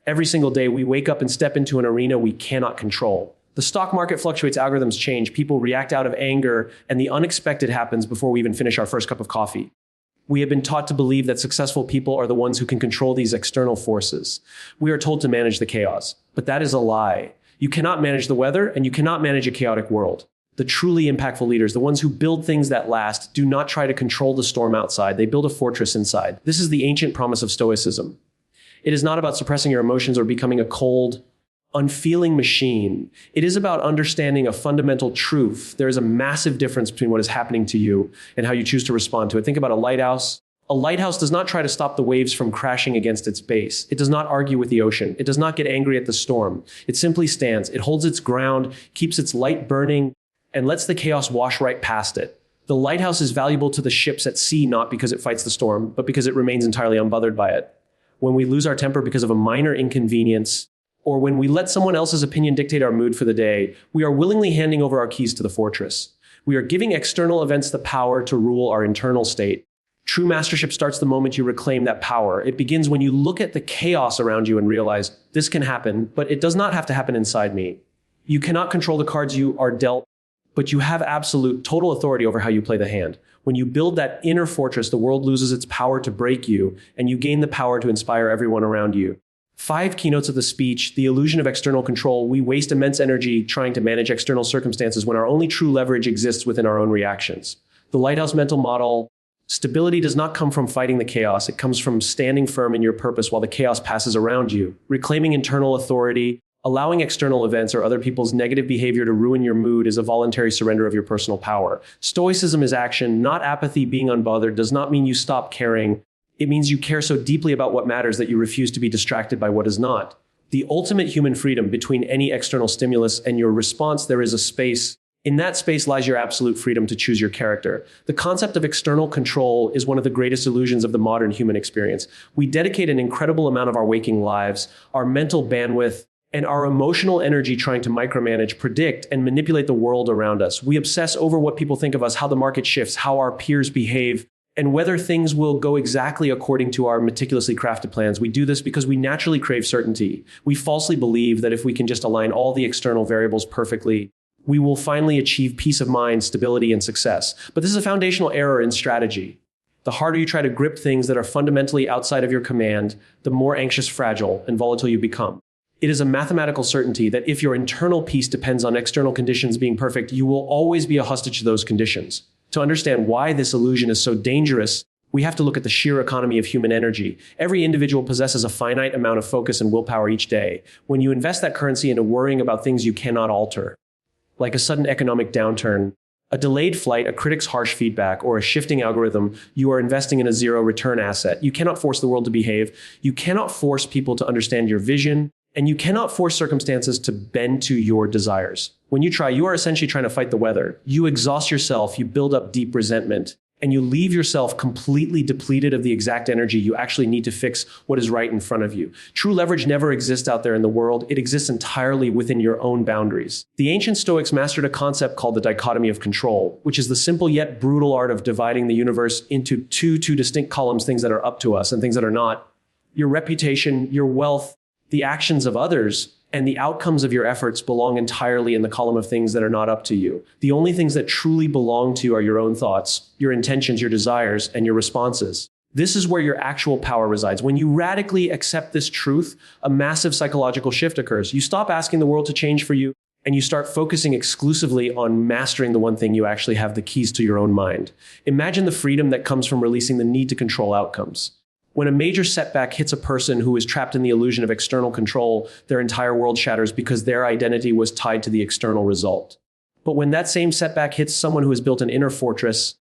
Every single day, we wake up and step into an arena we cannot control. The stock market fluctuates, algorithms change, people react out of anger, and the unexpected happens before we even finish our first cup of coffee. We have been taught to believe that successful people are the ones who can control these external forces. We are told to manage the chaos, but that is a lie. You cannot manage the weather, and you cannot manage a chaotic world. The truly impactful leaders, the ones who build things that last, do not try to control the storm outside. They build a fortress inside. This is the ancient promise of Stoicism. It is not about suppressing your emotions or becoming a cold, unfeeling machine. It is about understanding a fundamental truth. There is a massive difference between what is happening to you and how you choose to respond to it. Think about a lighthouse. A lighthouse does not try to stop the waves from crashing against its base. It does not argue with the ocean. It does not get angry at the storm. It simply stands. It holds its ground, keeps its light burning, and lets the chaos wash right past it. The lighthouse is valuable to the ships at sea, not because it fights the storm, but because it remains entirely unbothered by it. When we lose our temper because of a minor inconvenience, or when we let someone else's opinion dictate our mood for the day, we are willingly handing over our keys to the fortress. We are giving external events the power to rule our internal state. True mastership starts the moment you reclaim that power. It begins when you look at the chaos around you and realize, this can happen, but it does not have to happen inside me. You cannot control the cards you are dealt, but you have absolute, total authority over how you play the hand. When you build that inner fortress, the world loses its power to break you, and you gain the power to inspire everyone around you. 5 keynotes of the speech, the illusion of external control. We waste immense energy trying to manage external circumstances when our only true leverage exists within our own reactions. The lighthouse mental model. Stability does not come from fighting the chaos. It comes from standing firm in your purpose while the chaos passes around you. Reclaiming internal authority, allowing external events or other people's negative behavior to ruin your mood is a voluntary surrender of your personal power. Stoicism is action, not apathy. Being unbothered does not mean you stop caring. It means you care so deeply about what matters that you refuse to be distracted by what is not. The ultimate human freedom between any external stimulus and your response, there is a space. In that space lies your absolute freedom to choose your character. The concept of external control is one of the greatest illusions of the modern human experience. We dedicate an incredible amount of our waking lives, our mental bandwidth, and our emotional energy trying to micromanage, predict, and manipulate the world around us. We obsess over what people think of us, how the market shifts, how our peers behave, and whether things will go exactly according to our meticulously crafted plans. We do this because we naturally crave certainty. We falsely believe that if we can just align all the external variables perfectly, we will finally achieve peace of mind, stability, and success. But this is a foundational error in strategy. The harder you try to grip things that are fundamentally outside of your command, the more anxious, fragile, and volatile you become. It is a mathematical certainty that if your internal peace depends on external conditions being perfect, you will always be a hostage to those conditions. To understand why this illusion is so dangerous, we have to look at the sheer economy of human energy. Every individual possesses a finite amount of focus and willpower each day. When you invest that currency into worrying about things you cannot alter, like a sudden economic downturn, a delayed flight, a critic's harsh feedback, or a shifting algorithm, you are investing in a zero return asset. You cannot force the world to behave. You cannot force people to understand your vision. And you cannot force circumstances to bend to your desires. When you try, you are essentially trying to fight the weather. You exhaust yourself, you build up deep resentment, and you leave yourself completely depleted of the exact energy you actually need to fix what is right in front of you. True leverage never exists out there in the world. It exists entirely within your own boundaries. The ancient Stoics mastered a concept called the dichotomy of control, which is the simple yet brutal art of dividing the universe into two distinct columns, things that are up to us and things that are not. Your reputation, your wealth, the actions of others, and the outcomes of your efforts belong entirely in the column of things that are not up to you. The only things that truly belong to you are your own thoughts, your intentions, your desires, and your responses. This is where your actual power resides. When you radically accept this truth, a massive psychological shift occurs. You stop asking the world to change for you, and you start focusing exclusively on mastering the one thing you actually have the keys to your own mind. Imagine the freedom that comes from releasing the need to control outcomes. When a major setback hits a person who is trapped in the illusion of external control, their entire world shatters because their identity was tied to the external result. But when that same setback hits someone who has built an inner fortress,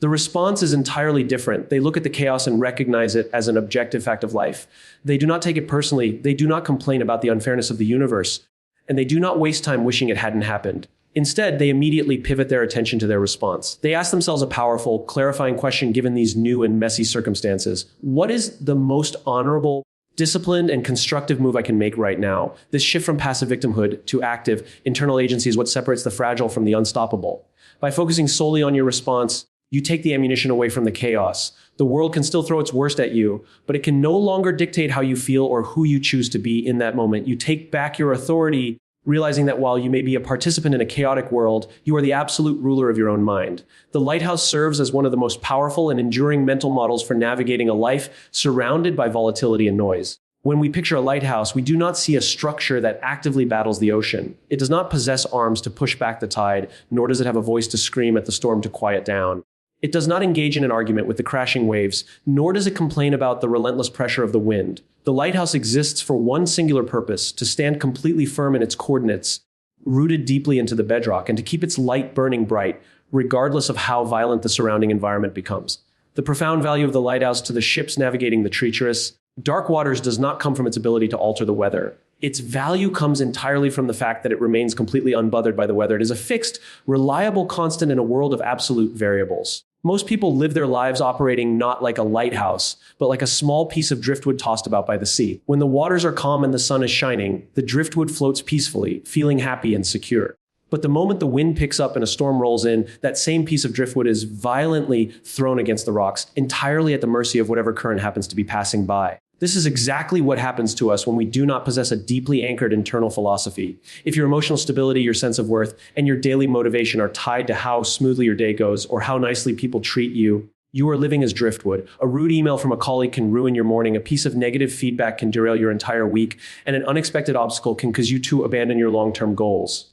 the response is entirely different. They look at the chaos and recognize it as an objective fact of life. They do not take it personally. They do not complain about the unfairness of the universe. And they do not waste time wishing it hadn't happened. Instead, they immediately pivot their attention to their response. They ask themselves a powerful, clarifying question given these new and messy circumstances. What is the most honorable, disciplined, and constructive move I can make right now? This shift from passive victimhood to active internal agency is what separates the fragile from the unstoppable. By focusing solely on your response, You take the ammunition away from the chaos. The world can still throw its worst at you, but it can no longer dictate how you feel or who you choose to be in that moment. You take back your authority, realizing that while you may be a participant in a chaotic world, you are the absolute ruler of your own mind. The lighthouse serves as one of the most powerful and enduring mental models for navigating a life surrounded by volatility and noise. When we picture a lighthouse, we do not see a structure that actively battles the ocean. It does not possess arms to push back the tide, nor does it have a voice to scream at the storm to quiet down. It does not engage in an argument with the crashing waves, nor does it complain about the relentless pressure of the wind. The lighthouse exists for one singular purpose: to stand completely firm in its coordinates, rooted deeply into the bedrock, and to keep its light burning bright, regardless of how violent the surrounding environment becomes. The profound value of the lighthouse to the ships navigating the treacherous, dark waters does not come from its ability to alter the weather. Its value comes entirely from the fact that it remains completely unbothered by the weather. It is a fixed, reliable constant in a world of absolute variables. Most people live their lives operating not like a lighthouse, but like a small piece of driftwood tossed about by the sea. When the waters are calm and the sun is shining, the driftwood floats peacefully, feeling happy and secure. But the moment the wind picks up and a storm rolls in, that same piece of driftwood is violently thrown against the rocks, entirely at the mercy of whatever current happens to be passing by. This is exactly what happens to us when we do not possess a deeply anchored internal philosophy. If your emotional stability, your sense of worth, and your daily motivation are tied to how smoothly your day goes or how nicely people treat you, you are living as driftwood. A rude email from a colleague can ruin your morning, a piece of negative feedback can derail your entire week, and an unexpected obstacle can cause you to abandon your long-term goals.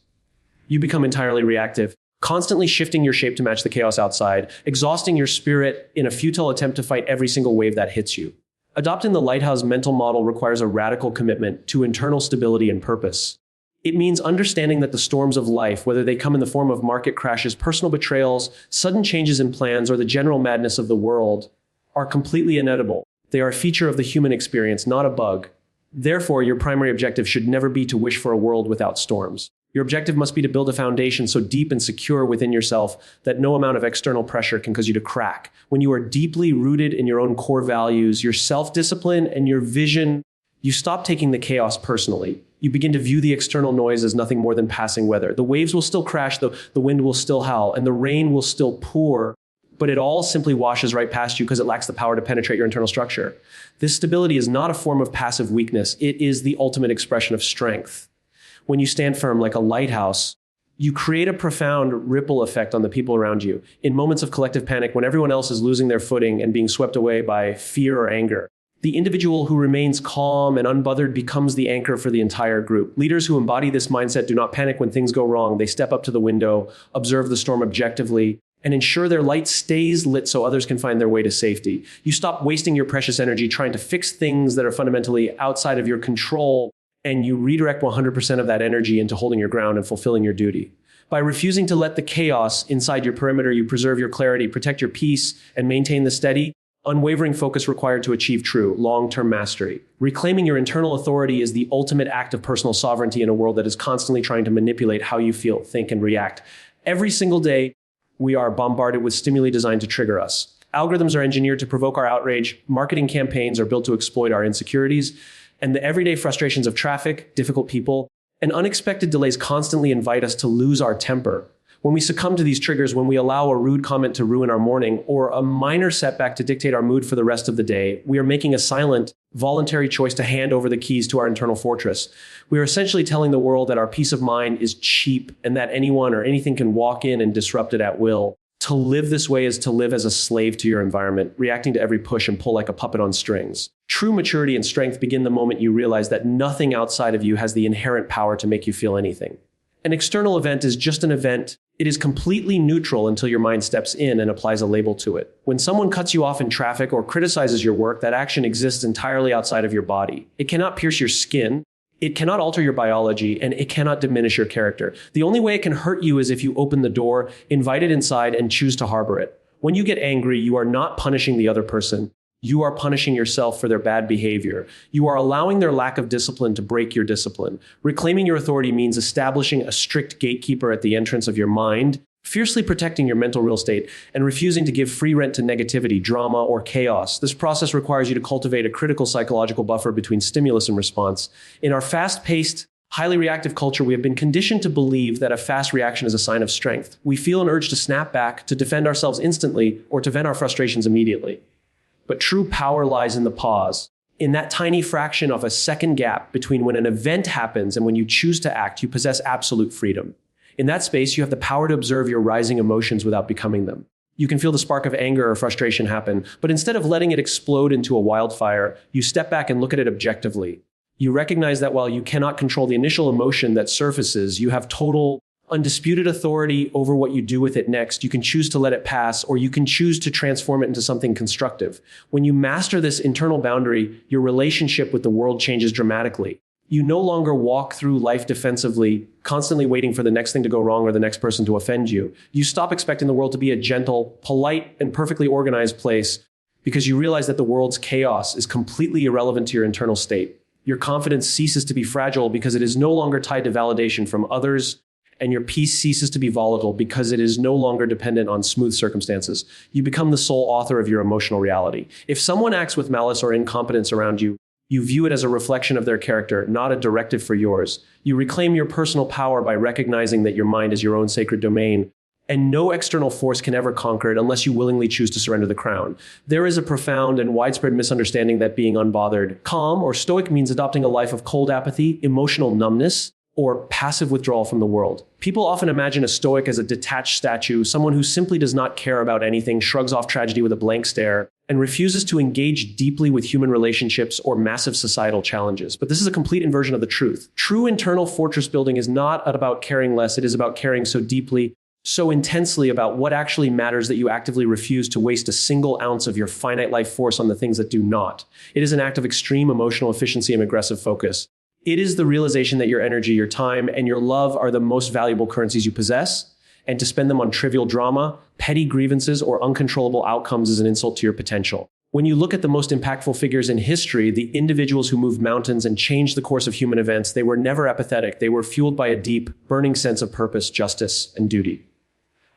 You become entirely reactive, constantly shifting your shape to match the chaos outside, exhausting your spirit in a futile attempt to fight every single wave that hits you. Adopting the lighthouse mental model requires a radical commitment to internal stability and purpose. It means understanding that the storms of life, whether they come in the form of market crashes, personal betrayals, sudden changes in plans, or the general madness of the world, are completely inevitable. They are a feature of the human experience, not a bug. Therefore, your primary objective should never be to wish for a world without storms. Your objective must be to build a foundation so deep and secure within yourself that no amount of external pressure can cause you to crack. When you are deeply rooted in your own core values, your self-discipline, and your vision, you stop taking the chaos personally. You begin to view the external noise as nothing more than passing weather. The waves will still crash, the wind will still howl, and the rain will still pour, but it all simply washes right past you because it lacks the power to penetrate your internal structure. This stability is not a form of passive weakness. It is the ultimate expression of strength. When you stand firm like a lighthouse, you create a profound ripple effect on the people around you. In moments of collective panic, when everyone else is losing their footing and being swept away by fear or anger, the individual who remains calm and unbothered becomes the anchor for the entire group. Leaders who embody this mindset do not panic when things go wrong. They step up to the window, observe the storm objectively, and ensure their light stays lit so others can find their way to safety. You stop wasting your precious energy trying to fix things that are fundamentally outside of your control, and you redirect 100% of that energy into holding your ground and fulfilling your duty. By refusing to let the chaos inside your perimeter, you preserve your clarity, protect your peace, and maintain the steady, unwavering focus required to achieve true, long-term mastery. Reclaiming your internal authority is the ultimate act of personal sovereignty in a world that is constantly trying to manipulate how you feel, think, and react. Every single day, we are bombarded with stimuli designed to trigger us. Algorithms are engineered to provoke our outrage, marketing campaigns are built to exploit our insecurities, and the everyday frustrations of traffic, difficult people, and unexpected delays constantly invite us to lose our temper. When we succumb to these triggers, when we allow a rude comment to ruin our morning or a minor setback to dictate our mood for the rest of the day, we are making a silent, voluntary choice to hand over the keys to our internal fortress. We are essentially telling the world that our peace of mind is cheap and that anyone or anything can walk in and disrupt it at will. To live this way is to live as a slave to your environment, reacting to every push and pull like a puppet on strings. True maturity and strength begin the moment you realize that nothing outside of you has the inherent power to make you feel anything. An external event is just an event. It is completely neutral until your mind steps in and applies a label to it. When someone cuts you off in traffic or criticizes your work, that action exists entirely outside of your body. It cannot pierce your skin. It cannot alter your biology, and it cannot diminish your character. The only way it can hurt you is if you open the door, invite it inside, and choose to harbor it. When you get angry, you are not punishing the other person. You are punishing yourself for their bad behavior. You are allowing their lack of discipline to break your discipline. Reclaiming your authority means establishing a strict gatekeeper at the entrance of your mind, fiercely protecting your mental real estate, and refusing to give free rent to negativity, drama, or chaos. This process requires you to cultivate a critical psychological buffer between stimulus and response. In our fast-paced, highly reactive culture, we have been conditioned to believe that a fast reaction is a sign of strength. We feel an urge to snap back, to defend ourselves instantly, or to vent our frustrations immediately. But true power lies in the pause. In that tiny fraction of a second gap between when an event happens and when you choose to act, you possess absolute freedom. In that space, you have the power to observe your rising emotions without becoming them. You can feel the spark of anger or frustration happen, but instead of letting it explode into a wildfire, you step back and look at it objectively. You recognize that while you cannot control the initial emotion that surfaces, you have total, undisputed authority over what you do with it next. You can choose to let it pass, or you can choose to transform it into something constructive. When you master this internal boundary, your relationship with the world changes dramatically. You no longer walk through life defensively, constantly waiting for the next thing to go wrong or the next person to offend you. You stop expecting the world to be a gentle, polite, and perfectly organized place because you realize that the world's chaos is completely irrelevant to your internal state. Your confidence ceases to be fragile because it is no longer tied to validation from others, and your peace ceases to be volatile because it is no longer dependent on smooth circumstances. You become the sole author of your emotional reality. If someone acts with malice or incompetence around you, you view it as a reflection of their character, not a directive for yours. You reclaim your personal power by recognizing that your mind is your own sacred domain, and no external force can ever conquer it unless you willingly choose to surrender the crown. There is a profound and widespread misunderstanding that being unbothered, calm, or stoic means adopting a life of cold apathy, emotional numbness, or passive withdrawal from the world. People often imagine a stoic as a detached statue, someone who simply does not care about anything, shrugs off tragedy with a blank stare, and refuses to engage deeply with human relationships or massive societal challenges. But this is a complete inversion of the truth. True internal fortress building is not about caring less, it is about caring so deeply, so intensely about what actually matters that you actively refuse to waste a single ounce of your finite life force on the things that do not. It is an act of extreme emotional efficiency and aggressive focus. It is the realization that your energy, your time, and your love are the most valuable currencies you possess, and to spend them on trivial drama, petty grievances, or uncontrollable outcomes is an insult to your potential. When you look at the most impactful figures in history, the individuals who moved mountains and changed the course of human events, they were never apathetic. They were fueled by a deep, burning sense of purpose, justice, and duty.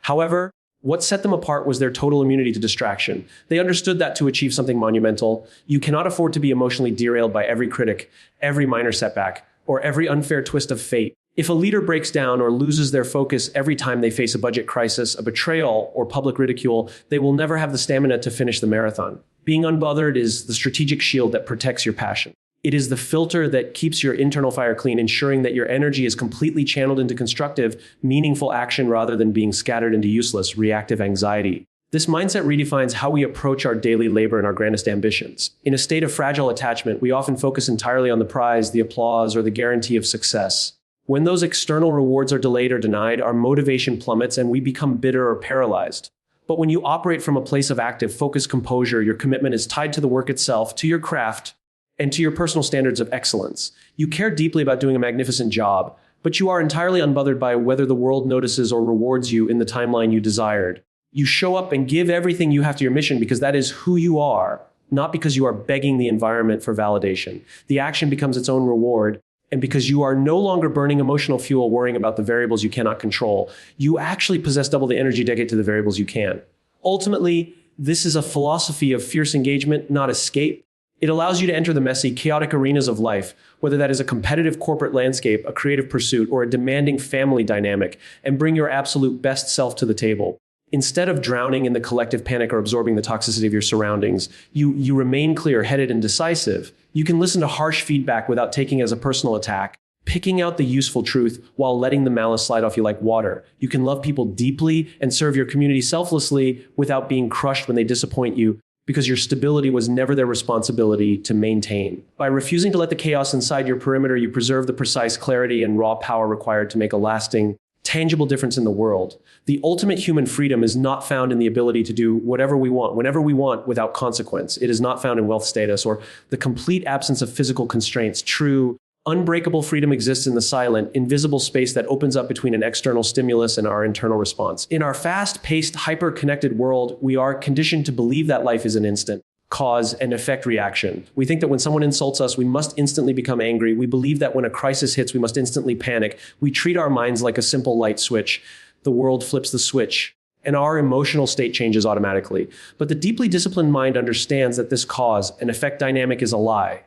However, what set them apart was their total immunity to distraction. They understood that to achieve something monumental, you cannot afford to be emotionally derailed by every critic, every minor setback, or every unfair twist of fate. If a leader breaks down or loses their focus every time they face a budget crisis, a betrayal, or public ridicule, they will never have the stamina to finish the marathon. Being unbothered is the strategic shield that protects your passion. It is the filter that keeps your internal fire clean, ensuring that your energy is completely channeled into constructive, meaningful action rather than being scattered into useless, reactive anxiety. This mindset redefines how we approach our daily labor and our grandest ambitions. In a state of fragile attachment, we often focus entirely on the prize, the applause, or the guarantee of success. When those external rewards are delayed or denied, our motivation plummets and we become bitter or paralyzed. But when you operate from a place of active, focused composure, your commitment is tied to the work itself, to your craft, and to your personal standards of excellence. You care deeply about doing a magnificent job, but you are entirely unbothered by whether the world notices or rewards you in the timeline you desired. You show up and give everything you have to your mission because that is who you are, not because you are begging the environment for validation. The action becomes its own reward, and because you are no longer burning emotional fuel worrying about the variables you cannot control, you actually possess double the energy dedicated to the variables you can. Ultimately, this is a philosophy of fierce engagement, not escape. It allows you to enter the messy, chaotic arenas of life, whether that is a competitive corporate landscape, a creative pursuit, or a demanding family dynamic, and bring your absolute best self to the table. Instead of drowning in the collective panic or absorbing the toxicity of your surroundings, you remain clear-headed and decisive. You can listen to harsh feedback without taking it as a personal attack, picking out the useful truth while letting the malice slide off you like water. You can love people deeply and serve your community selflessly without being crushed when they disappoint you, because your stability was never their responsibility to maintain. By refusing to let the chaos inside your perimeter, you preserve the precise clarity and raw power required to make a lasting, tangible difference in the world. The ultimate human freedom is not found in the ability to do whatever we want, whenever we want, without consequence. It is not found in wealth status or the complete absence of physical constraints. True, unbreakable freedom exists in the silent, invisible space that opens up between an external stimulus and our internal response. In our fast-paced, hyper-connected world, we are conditioned to believe that life is an instant cause and effect reaction. We think that when someone insults us, we must instantly become angry. We believe that when a crisis hits, we must instantly panic. We treat our minds like a simple light switch. The world flips the switch, and our emotional state changes automatically. But the deeply disciplined mind understands that this cause and effect dynamic is a lie.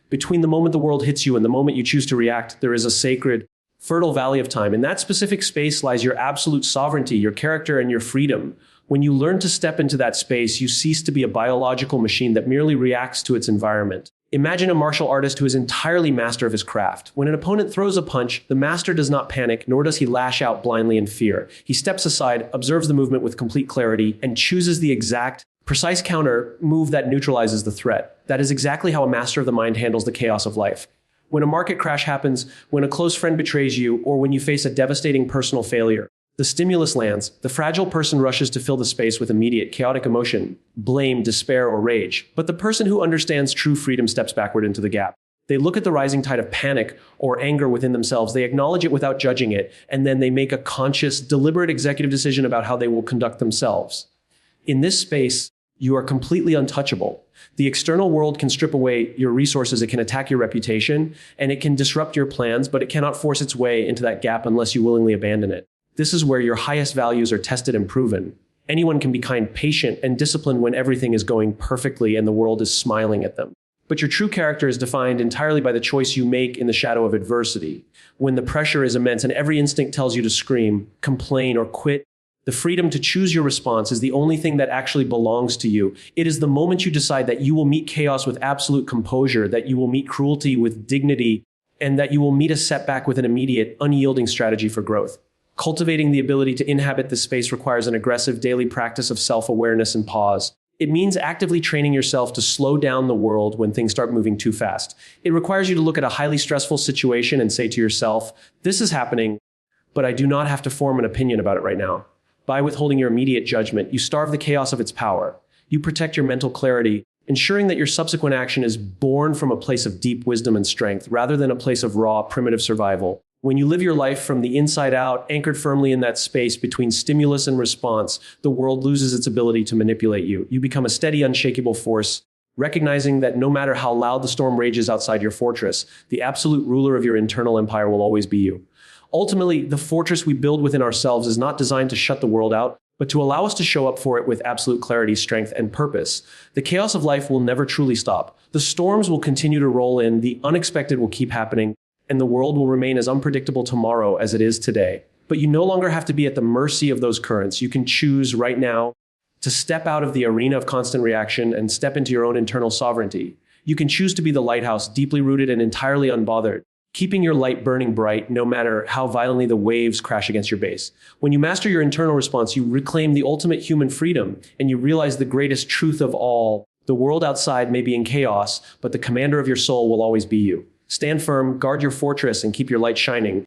Between the moment the world hits you and the moment you choose to react, there is a sacred, fertile valley of time. In that specific space lies your absolute sovereignty, your character, and your freedom. When you learn to step into that space, you cease to be a biological machine that merely reacts to its environment. Imagine a martial artist who is entirely master of his craft. When an opponent throws a punch, the master does not panic, nor does he lash out blindly in fear. He steps aside, observes the movement with complete clarity, and chooses the exact, precise counter move that neutralizes the threat. That is exactly how a master of the mind handles the chaos of life. When a market crash happens, when a close friend betrays you, or when you face a devastating personal failure, the stimulus lands, the fragile person rushes to fill the space with immediate, chaotic emotion, blame, despair, or rage. But the person who understands true freedom steps backward into the gap. They look at the rising tide of panic or anger within themselves, they acknowledge it without judging it, and then they make a conscious, deliberate executive decision about how they will conduct themselves. In this space, you are completely untouchable. The external world can strip away your resources, it can attack your reputation, and it can disrupt your plans, but it cannot force its way into that gap unless you willingly abandon it. This is where your highest values are tested and proven. Anyone can be kind, patient, and disciplined when everything is going perfectly and the world is smiling at them. But your true character is defined entirely by the choice you make in the shadow of adversity. When the pressure is immense and every instinct tells you to scream, complain, or quit, the freedom to choose your response is the only thing that actually belongs to you. It is the moment you decide that you will meet chaos with absolute composure, that you will meet cruelty with dignity, and that you will meet a setback with an immediate, unyielding strategy for growth. Cultivating the ability to inhabit this space requires an aggressive daily practice of self-awareness and pause. It means actively training yourself to slow down the world when things start moving too fast. It requires you to look at a highly stressful situation and say to yourself, this is happening, but I do not have to form an opinion about it right now. By withholding your immediate judgment, you starve the chaos of its power. You protect your mental clarity, ensuring that your subsequent action is born from a place of deep wisdom and strength, rather than a place of raw, primitive survival. When you live your life from the inside out, anchored firmly in that space between stimulus and response, the world loses its ability to manipulate you. You become a steady, unshakable force, recognizing that no matter how loud the storm rages outside your fortress, the absolute ruler of your internal empire will always be you. Ultimately, the fortress we build within ourselves is not designed to shut the world out, but to allow us to show up for it with absolute clarity, strength, and purpose. The chaos of life will never truly stop. The storms will continue to roll in, the unexpected will keep happening, and the world will remain as unpredictable tomorrow as it is today. But you no longer have to be at the mercy of those currents. You can choose right now to step out of the arena of constant reaction and step into your own internal sovereignty. You can choose to be the lighthouse, deeply rooted and entirely unbothered, keeping your light burning bright no matter how violently the waves crash against your base. When you master your internal response, you reclaim the ultimate human freedom, and you realize the greatest truth of all. The world outside may be in chaos, but the commander of your soul will always be you. Stand firm, guard your fortress, and keep your light shining.